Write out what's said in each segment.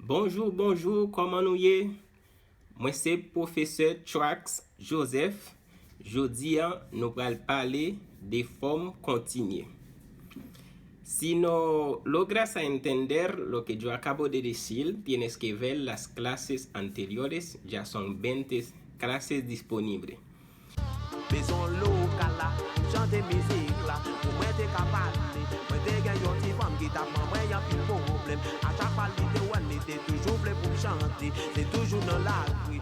Bonjour, bonjour, comment nous y? Moi c'est professeur Trax Joseph. Jodi nous allons parler de formas continuas. Si no logras entender lo que yo acabo de decir, tienes que ver las clases anteriores, ya son 20 clases disponibles. Maison locale là, chanter musique là, pour moi t'es capable, moi t'es gagne une petite femme qui t'a moi y'a plus de problème. À chaque fois t'es toujours prêt pour chanter, c'est toujours dans la rue.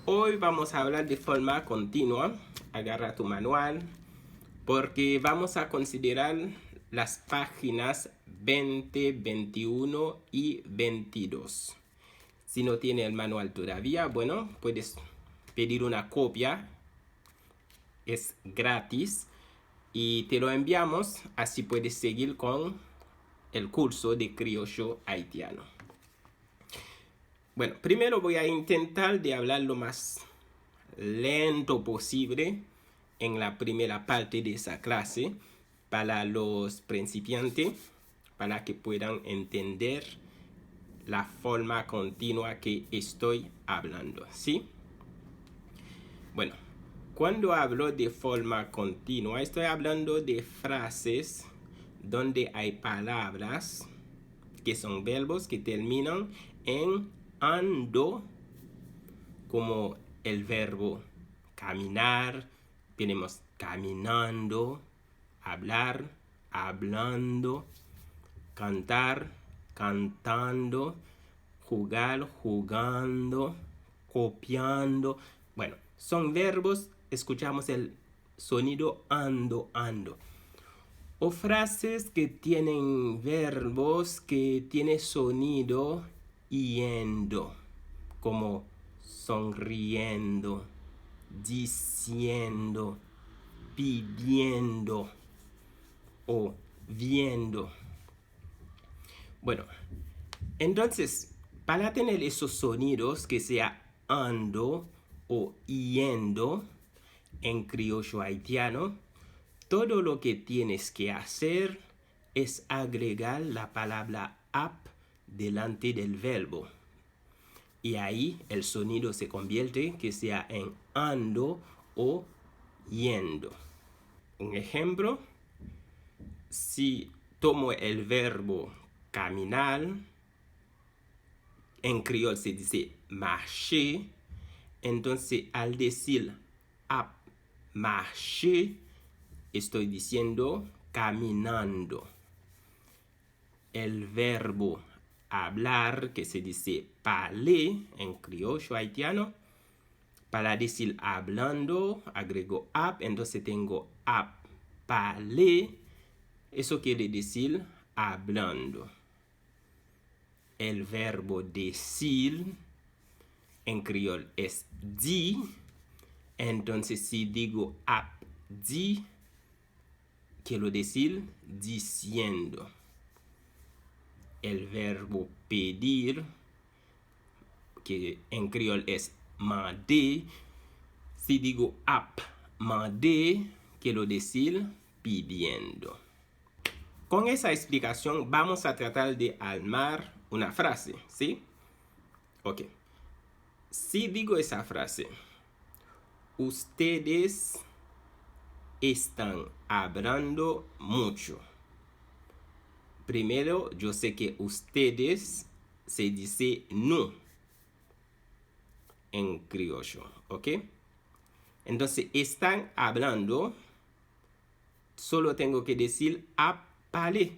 Hoy vamos a hablar de forma continua. Agarra tu manual porque vamos a considerar las páginas 20, 21 y 22. Si no tiene el manual todavía, bueno, puedes pedir una copia. Es gratis y te lo enviamos, así puedes seguir con el curso de criollo haitiano. Bueno, primero voy a intentar de hablar lo más lento posible en la primera parte de esa clase para los principiantes, para que puedan entender la forma continua que estoy hablando, ¿sí? Bueno, cuando hablo de forma continua, estoy hablando de frases donde hay palabras que son verbos que terminan en ando, como el verbo caminar, tenemos caminando, hablar, hablando, cantar, cantando, jugar, jugando, copiando. Bueno, son verbos, escuchamos el sonido ando, ando. O frases que tienen verbos que tienen sonido yendo, como sonriendo, diciendo, pidiendo o viendo. Bueno, entonces, para tener esos sonidos que sea ando o yendo en criollo haitiano, todo lo que tienes que hacer es agregar la palabra ap delante del verbo. Y ahí el sonido se convierte que sea en ando o yendo. Un ejemplo, si tomo el verbo caminar, en criol se dice marcher, entonces al decir ap marcher, estoy diciendo caminando. El verbo hablar, que se dice parler en criollo haitiano, para decir hablando, agrego ap, entonces tengo ap parler, eso quiere decir hablando. El verbo decir en criol es di, entonces si digo ap di, quiero decir diciendo. El verbo pedir, que en criol es mandé, si digo ap mandé, quiero decir pidiendo. Con esa explicación vamos a tratar de armar una frase, ¿sí? Ok. Si digo esa frase, ustedes están hablando mucho. Primero, yo sé que ustedes se dice nous en criollo, ¿ok? Entonces, están hablando, solo tengo que decir a parler,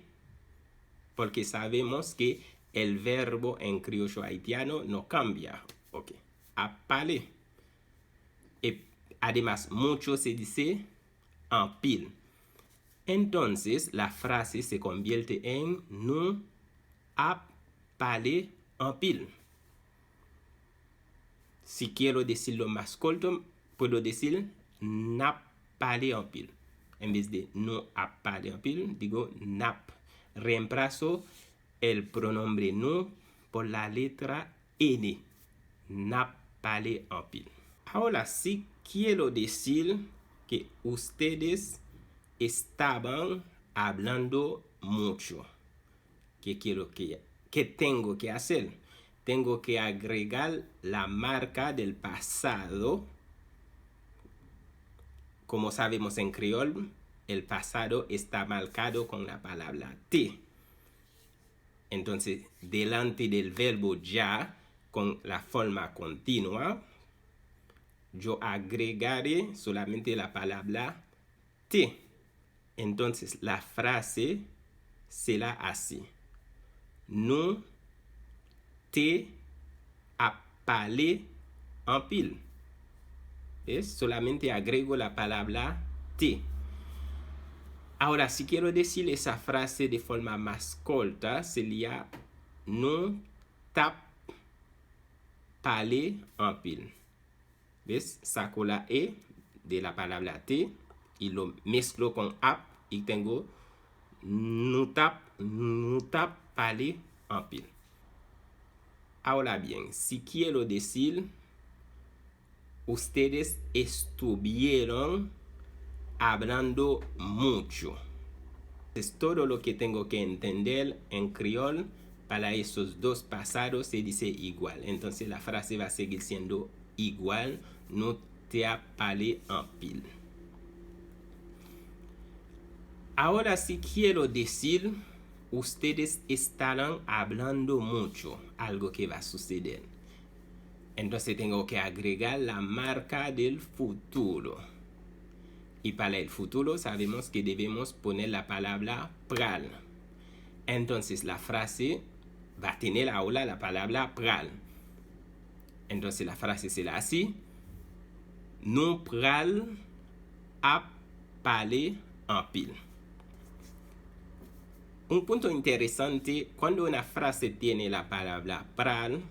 porque sabemos que el verbo en criollo haitiano no cambia, ¿ok? A parler. Y además, mucho se dice en pile. Entonces, la frase se convierte en nous a parlé en pile. Si quiero decirlo más corto, puedo decir n'a parlé en pile. En vez de nous a parlé en pile, digo nap. Reemplazo el pronombre nous por la letra N. N'a parlé en pile. Ahora sí quiero decir que ustedes estaban hablando mucho. ¿Qué quiero ¿qué tengo que hacer? Tengo que agregar la marca del pasado. Como sabemos en criollo, el pasado está marcado con la palabra te. Entonces, delante del verbo ya, con la forma continua, yo agregaré solamente la palabra te. Entonces, la frase será así. Nous te a parlé en pile. ¿Ves? Solamente agrego la palabra te. Ahora, si quiero decir esa frase de forma más corta, sería nous t'as parlé en pile. ¿Ves? Saco la E de la palabra te y lo mezclo con ap y tengo nous t'as parlé en pile. Ahora bien, si quiero decir ustedes estuvieron hablando mucho. Es todo lo que tengo que entender en criollo. Para esos dos pasados se dice igual. Entonces la frase va a seguir siendo igual. Nous t'ai parlé en pile. Ahora si quiero decir ustedes estarán hablando mucho, algo que va a suceder. Entonces tengo que agregar la marca del futuro. Y para el futuro sabemos que debemos poner la palabra pral. Entonces la frase va a tener ahora la palabra pral. Entonces la frase será así. Nous pral a parler en pile. Un punto interesante, cuando una frase tiene la palabra pral,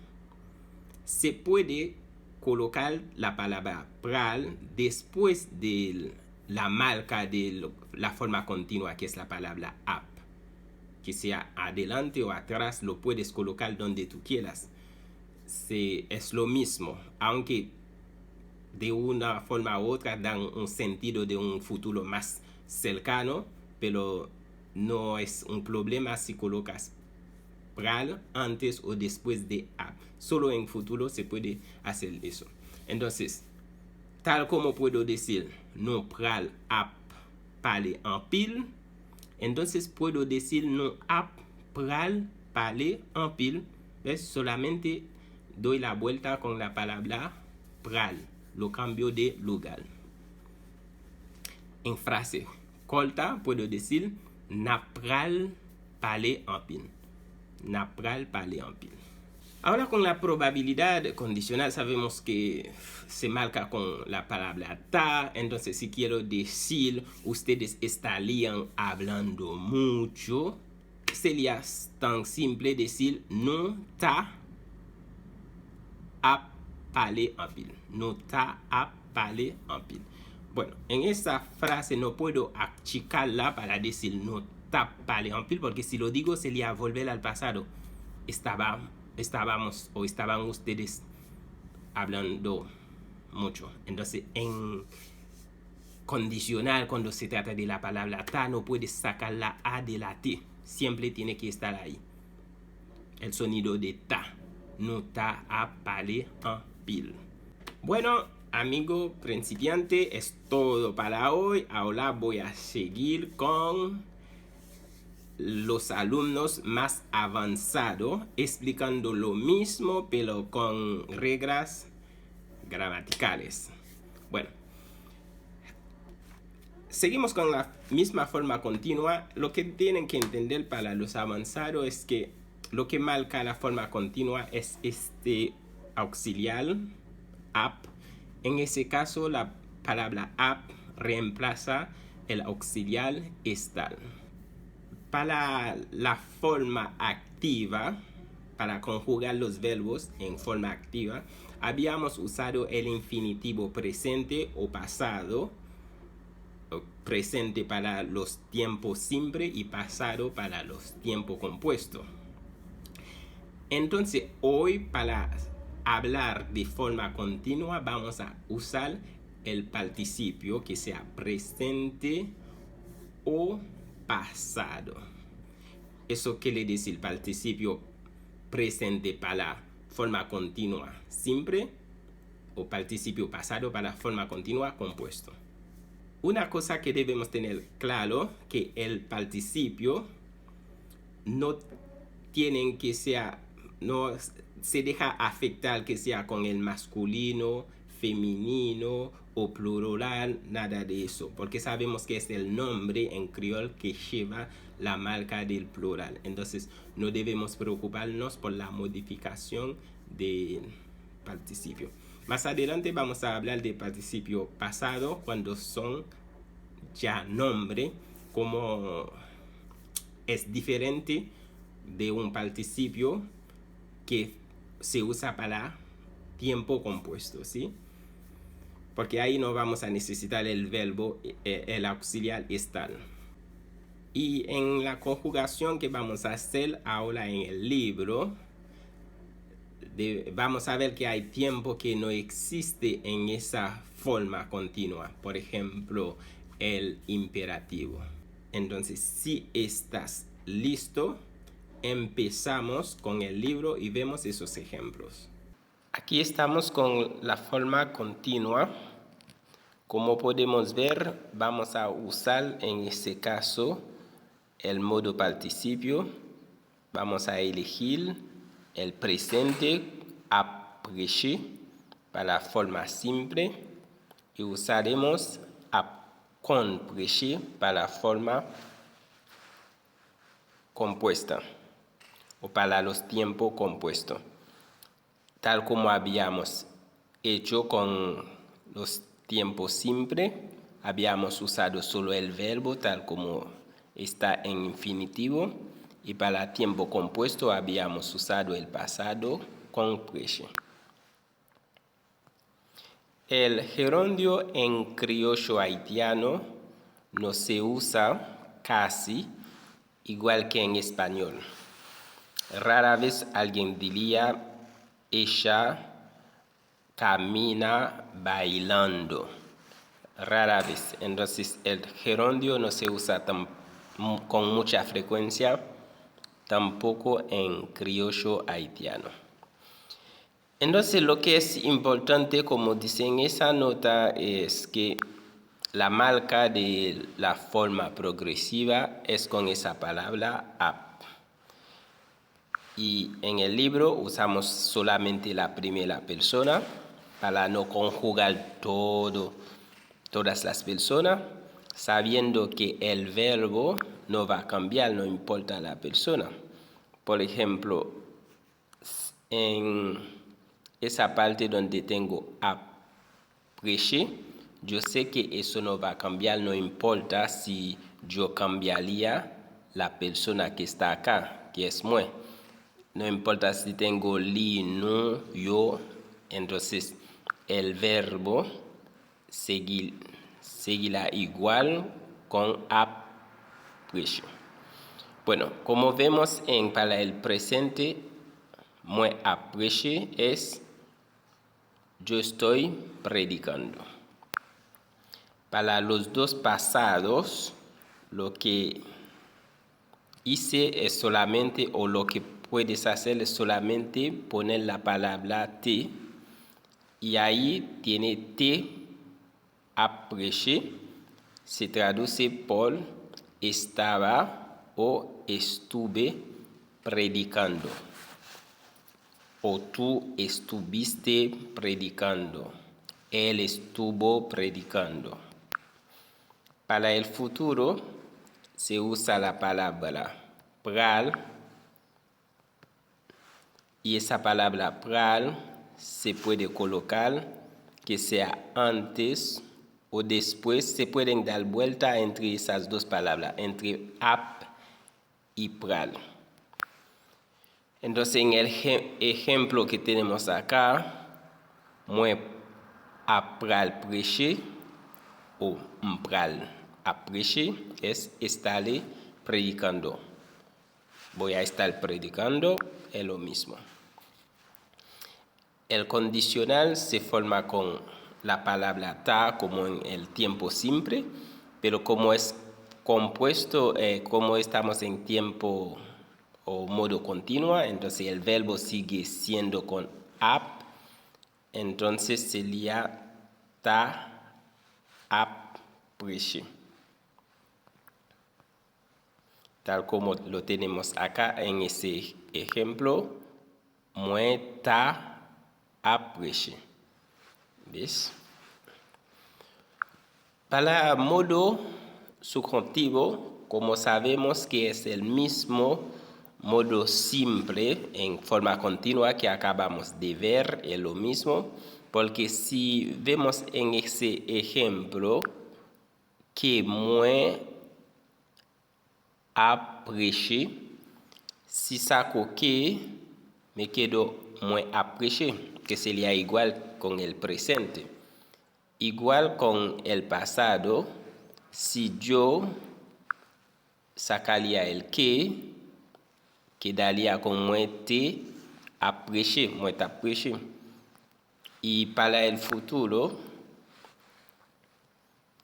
se puede colocar la palabra pral después de la marca de la forma continua, que es la palabra ap. Que sea adelante o atrás, lo puedes colocar donde tú quieras. Es lo mismo, aunque de una forma u otra dan un sentido de un futuro más cercano, pero no es un problema si colocas pral antes o después de ap. Solo en futuro se puede hacer eso. Entonces, tal como puedo decir nous pral ap parler en pile, entonces puedo decir nous ap pral parler en pile. ¿Ves? Solamente doy la vuelta con la palabra pral, lo cambio de lugar. En frase corta puedo decir n'a pral parler en pile. N'a pral parler en pile. Ahora con la probabilidad condicional sabemos que se marca con la palabra ta. Entonces si quiero decir ustedes estarían hablando mucho, sería tan simple decir nous t'as a parler en pile. Nous t'as a parler en pile. Bueno, en esa frase no puedo achicarla para decir nous t'as parlé en pile, porque si lo digo sería volver al pasado. Estábamos o estaban ustedes hablando mucho. Entonces, en condicional, cuando se trata de la palabra ta, no puedes sacar la A de la T. Siempre tiene que estar ahí. El sonido de ta. Nous t'as a parlé en pile. Bueno, amigo principiante, es todo para hoy. Ahora voy a seguir con los alumnos más avanzados, explicando lo mismo pero con reglas gramaticales. Bueno, seguimos con la misma forma continua. Lo que tienen que entender para los avanzados es que lo que marca la forma continua es este auxiliar ap. En ese caso la palabra ap reemplaza el auxiliar estar. Para la forma activa, para conjugar los verbos en forma activa, habíamos usado el infinitivo presente o pasado. Presente para los tiempos simples y pasado para los tiempos compuestos. Entonces, hoy para hablar de forma continua vamos a usar el participio que sea presente o pasado. Eso quiere decir participio presente para la forma continua simple o participio pasado para la forma continua compuesto. Una cosa que debemos tener claro que el participio no tienen que sea, no se deja afectar que sea con el masculino, femenino o plural, nada de eso, porque sabemos que es el nombre en criol que lleva la marca del plural. Entonces no debemos preocuparnos por la modificación del participio. Más adelante vamos a hablar de participio pasado cuando son ya nombre, como es diferente de un participio que se usa para tiempo compuesto, ¿sí? Porque ahí no vamos a necesitar el verbo, el auxiliar estar. Y en la conjugación que vamos a hacer ahora en el libro, vamos a ver que hay tiempo que no existe en esa forma continua. Por ejemplo, el imperativo. Entonces, si estás listo, empezamos con el libro y vemos esos ejemplos. Aquí estamos con la forma continua. Como podemos ver, vamos a usar en este caso el modo participio. Vamos a elegir el presente après para la forma simple y usaremos après para la forma compuesta o para los tiempos compuestos, tal como habíamos hecho con los tiempos simples. Habíamos usado solo el verbo tal como está en infinitivo, y para tiempo compuesto habíamos usado el pasado con preche. El gerundio en criollo haitiano no se usa casi igual que en español. Rara vez alguien diría ella camina bailando. Rara vez. Entonces el gerundio no se usa con mucha frecuencia, tampoco en criollo haitiano. Entonces lo que es importante, como dice en esa nota, es que la marca de la forma progresiva es con esa palabra ap. Y en el libro usamos solamente la primera persona para no conjugar todas las personas, sabiendo que el verbo no va a cambiar, no importa la persona. Por ejemplo, en esa parte donde tengo après, yo sé que eso no va a cambiar, no importa si yo cambiaría la persona que está acá, que es moi. No importa si tengo li, nous, yo, entonces el verbo seguirá igual con après. Bueno, como vemos para el presente, moi après es yo estoy predicando. Para los dos pasados, lo que hice es solamente, o lo que puedes hacer es solamente poner la palabra te, y ahí tiene te après, se traduce por estaba o estuve predicando, o tú estuviste predicando, él estuvo predicando. Para el futuro se usa la palabra pral, y esa palabra pral se puede colocar que sea antes o después. Se pueden dar vuelta entre esas dos palabras, entre ap y pral. Entonces en el ejemplo que tenemos acá, moi pral preche o pral après es estaré predicando. Voy a estar predicando, es lo mismo. El condicional se forma con la palabra ta, como en el tiempo simple, pero como es compuesto, como estamos en tiempo o modo continua, entonces el verbo sigue siendo con ap, entonces sería ta ap prêché. Tal como lo tenemos acá en ese ejemplo, moi ta ap prêché. ¿Ves? Para modo subjuntivo, como sabemos que es el mismo modo simple en forma continua que acabamos de ver, es lo mismo, porque si vemos en ese ejemplo que moi ap prêché, si saco que me quedo moi ap prêché, que sería igual con el presente. Igual con el pasado, si yo sacaría el que, quedaría con moi te ap prêché, moi t'ap prêché. Y para el futuro,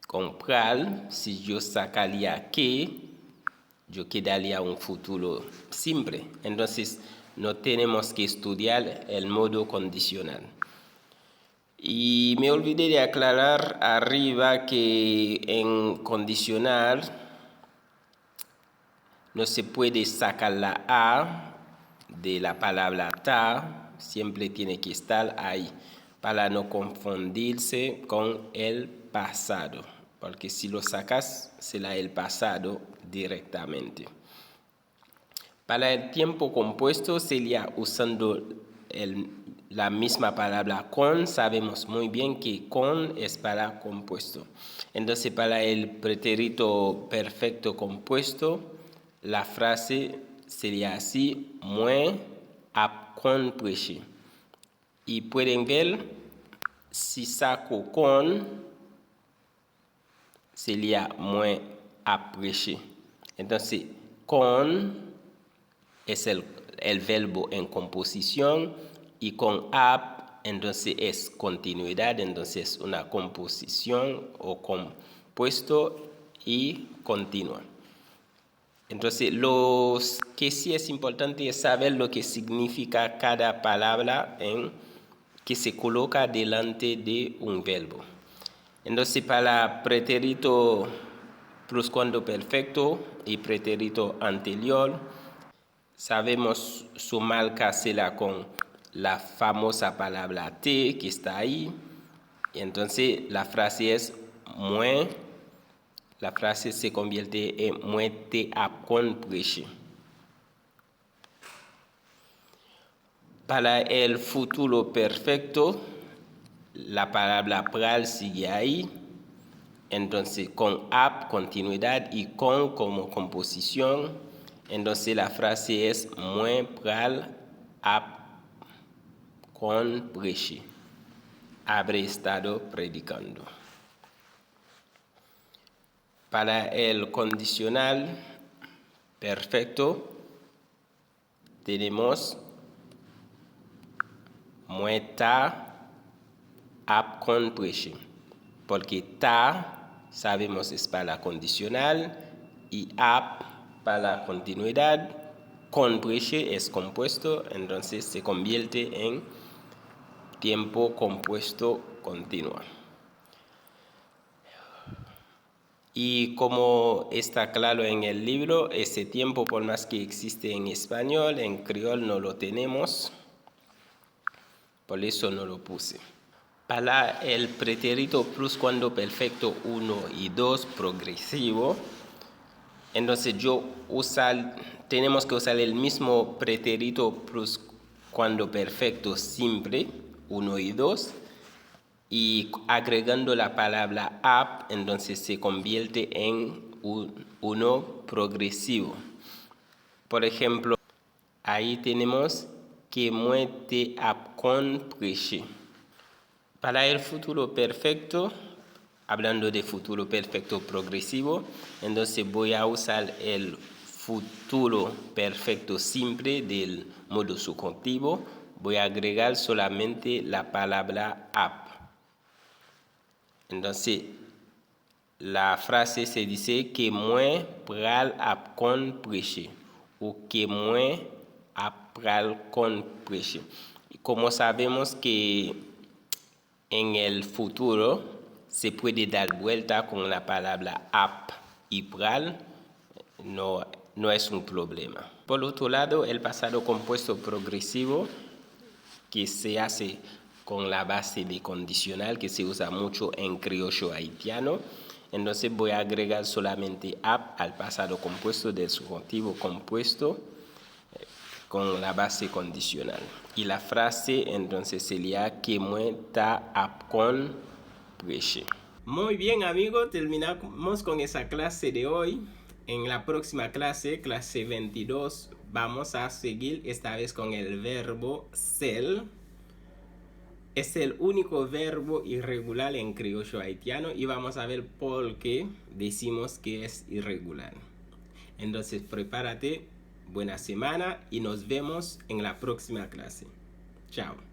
con pral, si yo sacaría que, yo quedaría un futuro simple. Entonces, no tenemos que estudiar el modo condicional. Y me olvidé de aclarar arriba que en condicional no se puede sacar la A de la palabra ta, siempre tiene que estar ahí para no confundirse con el pasado, porque si lo sacas será el pasado directamente. Para el tiempo compuesto sería usando la misma palabra con. Sabemos muy bien que con es para compuesto. Entonces para el pretérito perfecto compuesto, la frase sería así: moi ap con prêché. Y pueden ver, si saco con, sería moi ap prêché. Entonces con es el verbo en composición, y con ap entonces es continuidad, entonces es una composición o compuesto y continua. Entonces lo que sí es importante es saber lo que significa cada palabra que se coloca delante de un verbo. Entonces para pretérito pluscuamperfecto y pretérito anterior, sabemos sumarcársela con la famosa palabra te que está ahí. Entonces la frase es moi. La frase se convierte en moi te ap con prêché. Para el futuro perfecto, la palabra pral sigue ahí. Entonces con ap, continuidad, y con como composición. Entonces la frase es moi pral ap con prêché. Habré estado predicando. Para el condicional perfecto tenemos moi ta ap con prêché, porque ta sabemos es para la condicional y ap para la continuidad, con prêché es compuesto, entonces se convierte en tiempo compuesto continuo. Y como está claro en el libro, ese tiempo, por más que existe en español, en criol no lo tenemos, por eso no lo puse. Para el pretérito pluscuamperfecto 1 y 2 progresivo, entonces tenemos que usar el mismo pretérito pluscuamperfecto simple 1 y 2, y agregando la palabra ap, entonces se convierte en uno progresivo. Por ejemplo, ahí tenemos que moi te ap con prêché. Para el futuro perfecto, hablando de futuro perfecto progresivo, entonces voy a usar el futuro perfecto simple del modo subjuntivo. Voy a agregar solamente la palabra ap. Entonces, la frase se dice que moi pral ap con prêché, ou que moi pral con prêcher. Como sabemos que en el futuro se puede dar vuelta con la palabra ap y pral, no es un problema. Por otro lado, el pasado compuesto progresivo, que se hace con la base de condicional, que se usa mucho en criollo haitiano. Entonces voy a agregar solamente ap al pasado compuesto del subjuntivo compuesto con la base condicional. Y la frase entonces sería que moi ta ap con prêcher. Muy bien, amigos, terminamos con esa clase de hoy. En la próxima clase, clase 22, vamos a seguir esta vez con el verbo ser. Es el único verbo irregular en criollo haitiano y vamos a ver por qué decimos que es irregular. Entonces, prepárate, buena semana y nos vemos en la próxima clase. Chao.